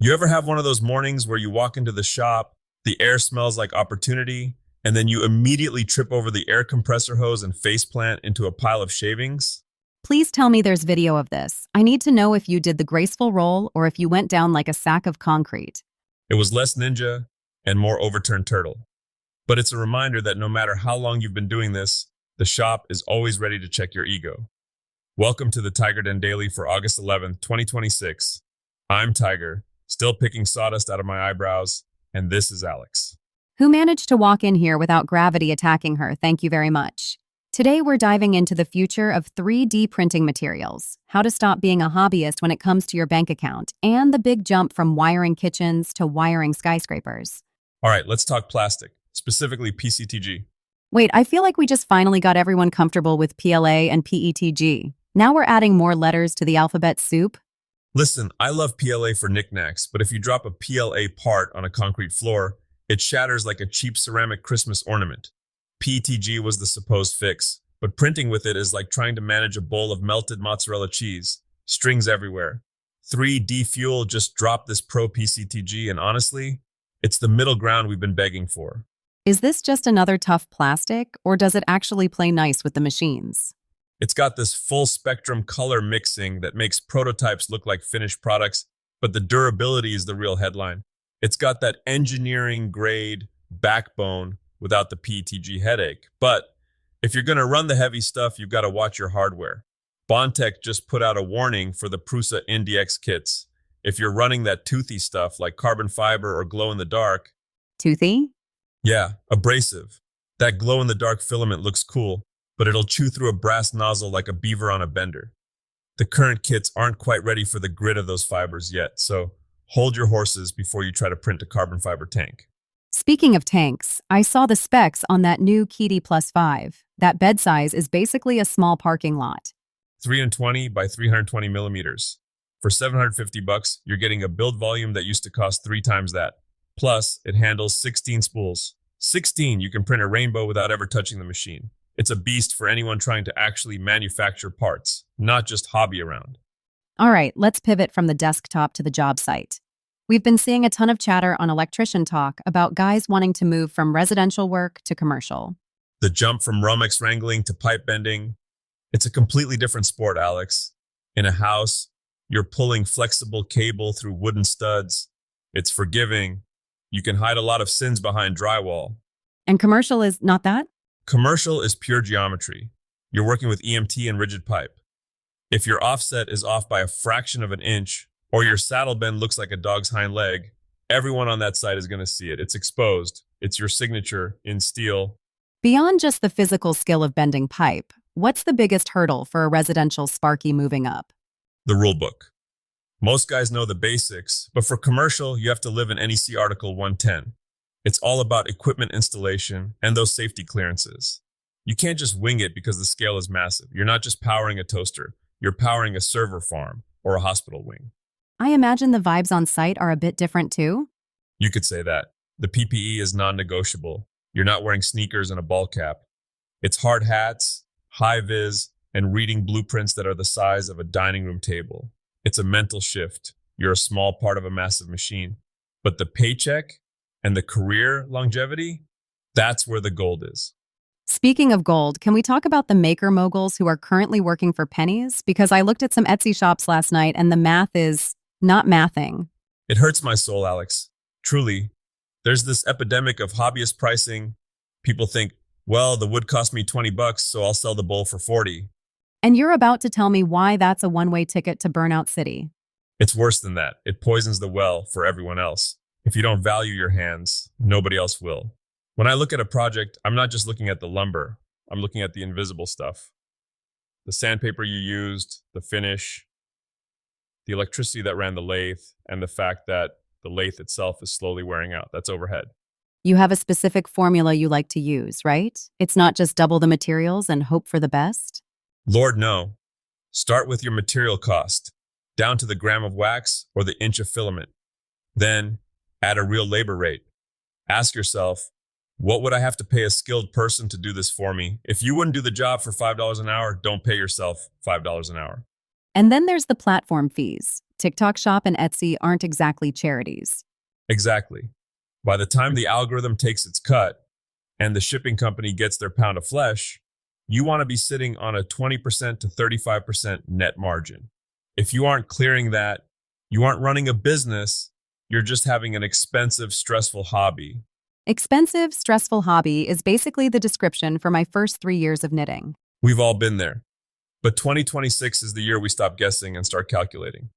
You ever have one of those mornings where you walk into the shop, the air smells like opportunity, and then you immediately trip over the air compressor hose and faceplant into a pile of shavings? Please tell me there's video of this. I need to know if you did the graceful roll or if you went down like a sack of concrete. It was less ninja and more overturned turtle. But it's a reminder that no matter how long you've been doing this, the shop is always ready to check your ego. Welcome to the TigerDen Daily for August 11th, 2026. I'm Tiger, still picking sawdust out of my eyebrows, and this is Alex. Who managed to walk in here without gravity attacking her? Thank you very much. Today we're diving into the future of 3D printing materials, how to stop being a hobbyist when it comes to your bank account, and the big jump from wiring kitchens to wiring skyscrapers. All right, let's talk plastic, specifically PCTG. Wait, I feel like we just finally got everyone comfortable with PLA and PETG. Now we're adding more letters to the alphabet soup? Listen, I love PLA for knickknacks, but if you drop a PLA part on a concrete floor, it shatters like a cheap ceramic Christmas ornament. PETG was the supposed fix, but printing with it is like trying to manage a bowl of melted mozzarella cheese. Strings everywhere. 3D Fuel just dropped this Pro PCTG, and honestly, it's the middle ground we've been begging for. Is this just another tough plastic, or does it actually play nice with the machines? It's got this full spectrum color mixing that makes prototypes look like finished products, but the durability is the real headline. It's got that engineering grade backbone without the PETG headache. But if you're going to run the heavy stuff, you've got to watch your hardware. Bondtech just put out a warning for the Prusa NDX kits. If you're running that toothy stuff like carbon fiber or glow in the dark, Toothy? yeah, abrasive. That glow in the dark filament looks cool, but it'll chew through a brass nozzle like a beaver on a bender. The current kits aren't quite ready for the grit of those fibers yet, so hold your horses before you try to print a carbon fiber tank. Speaking of tanks, I saw the specs on that new Kitty Plus 5. That bed size is basically a small parking lot. 320 by 320 millimeters. For $750, you're getting a build volume that used to cost 3 times that. Plus, it handles 16 spools. 16, you can print a rainbow without ever touching the machine. It's a beast for anyone trying to actually manufacture parts, not just hobby around. All right, let's pivot from the desktop to the job site. We've been seeing a ton of chatter on Electrician Talk about guys wanting to move from residential work to commercial. The jump from Romex wrangling to pipe bending, it's a completely different sport, Alex. In a house, you're pulling flexible cable through wooden studs. It's forgiving. You can hide a lot of sins behind drywall. And commercial is not that? Commercial is pure geometry. You're working with EMT and rigid pipe. If your offset is off by a fraction of an inch, or your saddle bend looks like a dog's hind leg, everyone on that site is going to see it. It's exposed. It's your signature in steel. Beyond just the physical skill of bending pipe, what's the biggest hurdle for a residential Sparky moving up? The rule book. Most guys know the basics, but for commercial, you have to live in NEC Article 110. It's all about equipment installation and those safety clearances. You can't just wing it because the scale is massive. You're not just powering a toaster. You're powering a server farm or a hospital wing. I imagine the vibes on site are a bit different too. You could say that. The PPE is non-negotiable. You're not wearing sneakers and a ball cap. It's hard hats, high vis, and reading blueprints that are the size of a dining room table. It's a mental shift. You're a small part of a massive machine. But the paycheck and the career longevity, that's where the gold is. Speaking of gold, can we talk about the maker moguls who are currently working for pennies? Because I looked at some Etsy shops last night and the math is not mathing. It hurts my soul, Alex. Truly, there's this epidemic of hobbyist pricing. People think, well, the wood cost me $20, so I'll sell the bowl for 40. And you're about to tell me why that's a one-way ticket to Burnout City. It's worse than that. It poisons the well for everyone else. If you don't value your hands, nobody else will. When I look at a project, I'm not just looking at the lumber. I'm looking at the invisible stuff. The sandpaper you used, the finish, the electricity that ran the lathe, and the fact that the lathe itself is slowly wearing out. That's overhead. You have a specific formula you like to use, right? It's not just double the materials and hope for the best? Lord, no. Start with your material cost, down to the gram of wax or the inch of filament. Then add a real labor rate. Ask yourself, what would I have to pay a skilled person to do this for me? If you wouldn't do the job for $5 an hour, don't pay yourself $5 an hour. And then there's the platform fees. TikTok Shop and Etsy aren't exactly charities. Exactly. By the time the algorithm takes its cut and the shipping company gets their pound of flesh, you want to be sitting on a 20% to 35% net margin. If you aren't clearing that, you aren't running a business, you're just having an expensive, stressful hobby. Expensive, stressful hobby is basically the description for my first 3 years of knitting. We've all been there. But 2026 is the year we stop guessing and start calculating.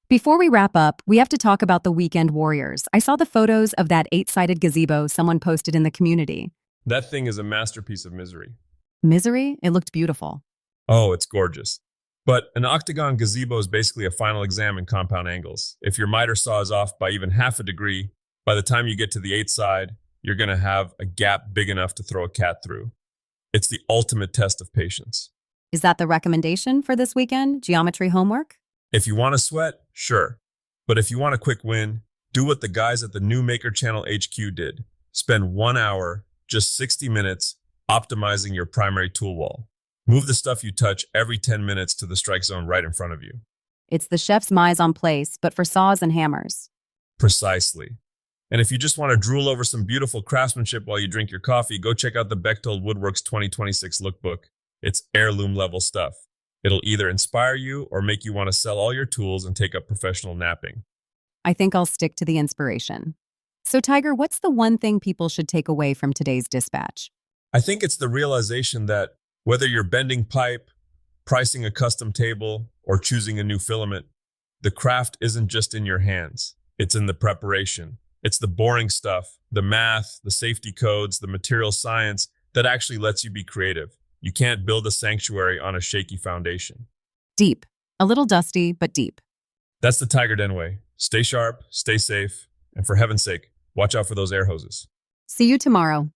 Before we wrap up, we have to talk about the weekend warriors. I saw the photos of that 8-sided gazebo someone posted in the community. That thing is a masterpiece of misery. Misery? It looked beautiful. Oh, it's gorgeous. But an octagon gazebo is basically a final exam in compound angles. If your miter saw is off by even half a degree, by the time you get to the 8th side, you're going to have a gap big enough to throw a cat through. It's the ultimate test of patience. Is that the recommendation for this weekend? Geometry homework? If you want to sweat, sure. But if you want a quick win, do what the guys at the New Maker Channel HQ did. Spend 1 hour, just 60 minutes, optimizing your primary tool wall. Move the stuff you touch every 10 minutes to the strike zone right in front of you. It's the chef's mise en place, but for saws and hammers. Precisely. And if you just want to drool over some beautiful craftsmanship while you drink your coffee, go check out the Bechtold Woodworks 2026 lookbook. It's heirloom level stuff. It'll either inspire you or make you want to sell all your tools and take up professional napping. I think I'll stick to the inspiration. So, Tiger, what's the one thing people should take away from today's dispatch? I think it's the realization that whether you're bending pipe, pricing a custom table, or choosing a new filament, the craft isn't just in your hands. It's in the preparation. It's the boring stuff, the math, the safety codes, the material science that actually lets you be creative. You can't build a sanctuary on a shaky foundation. Deep. A little dusty, but deep. That's the TigerDen way. Stay sharp, stay safe, and for heaven's sake, watch out for those air hoses. See you tomorrow.